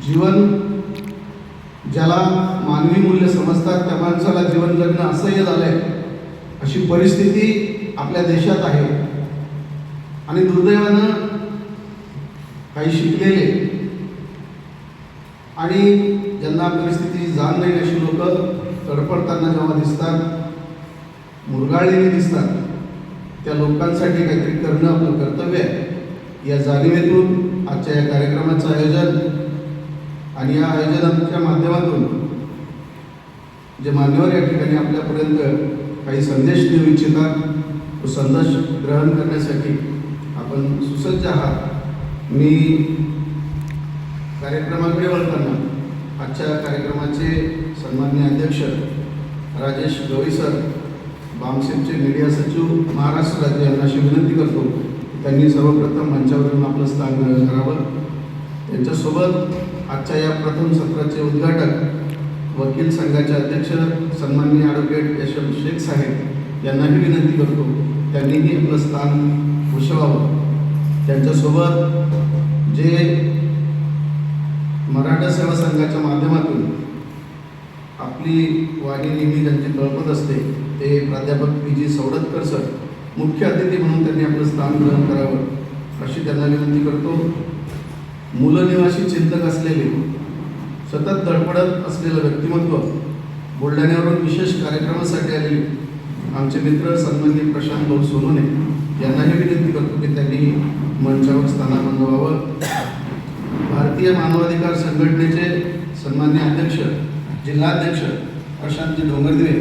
जीवन ज्याला मानवी मूल्य समजतात त्या माणसाला जीवन जगणं असह्य झालंय अशी परिस्थिती आपल्या देशात आहे। आणि दुर्दैवानं काही शिकलेले आणि ज्यांना परिस्थितीची जाण नाही अशी लोक तडफडताना जेव्हा दिसतात, मुरगाळलेली दिसतात, त्या लोकांसाठी काहीतरी करणं आपलं कर्तव्य आहे। या जाणीवेतून आजच्या या कार्यक्रमाचं आयोजन आणि या आयोजनाच्या माध्यमातून जे मान्यवर या ठिकाणी आपल्यापर्यंत काही संदेश देऊ इच्छितात, तो संदेश ग्रहण करण्यासाठी आपण सुसज्ज आहात। मी कार्यक्रमाकडे वळताना आजच्या कार्यक्रमाचे सन्माननीय अध्यक्ष राजेश गवई सर, बामसेपचे मीडिया सचिव महाराष्ट्र राज्य यांना अशी विनंती करतो त्यांनी सर्वप्रथम मंचावर येऊन आपलं स्थान ग्रहण करावं। त्यांच्यासोबत आजच्या या प्रथम सत्राचे उद्घाटक वकील संघाचे अध्यक्ष सन्माननीय ॲडव्होकेट यशवंत शेख साहेब यांनाही विनंती करतो त्यांनीही आपलं स्थान भूषवावं। त्यांच्यासोबत जे मराठा सेवा संघाच्या माध्यमातून आपली वाणी नेहमी ज्यांची तळपत असते ते प्राध्यापक पी.जी. सवडतकर सर, मुख्य अतिथी म्हणून त्यांनी आपलं स्थान ग्रहण करावं अशी त्यांना विनंती करतो। मूलनिवासी चिंतक असलेले, सतत धडपडत असलेलं व्यक्तिमत्व, बुलढाण्यावरून विशेष कार्यक्रमासाठी आलेले आमचे मित्र सन्माननीय प्रशांत भाऊ सोनोने यांनाही विनंती करतो की त्यांनी मंचावर स्थानापन्न व्हावं। भारतीय मानवाधिकार संघटनेचे सन्माननीय अध्यक्ष, जिल्हाध्यक्ष प्रशांतजी डोंगरदिवे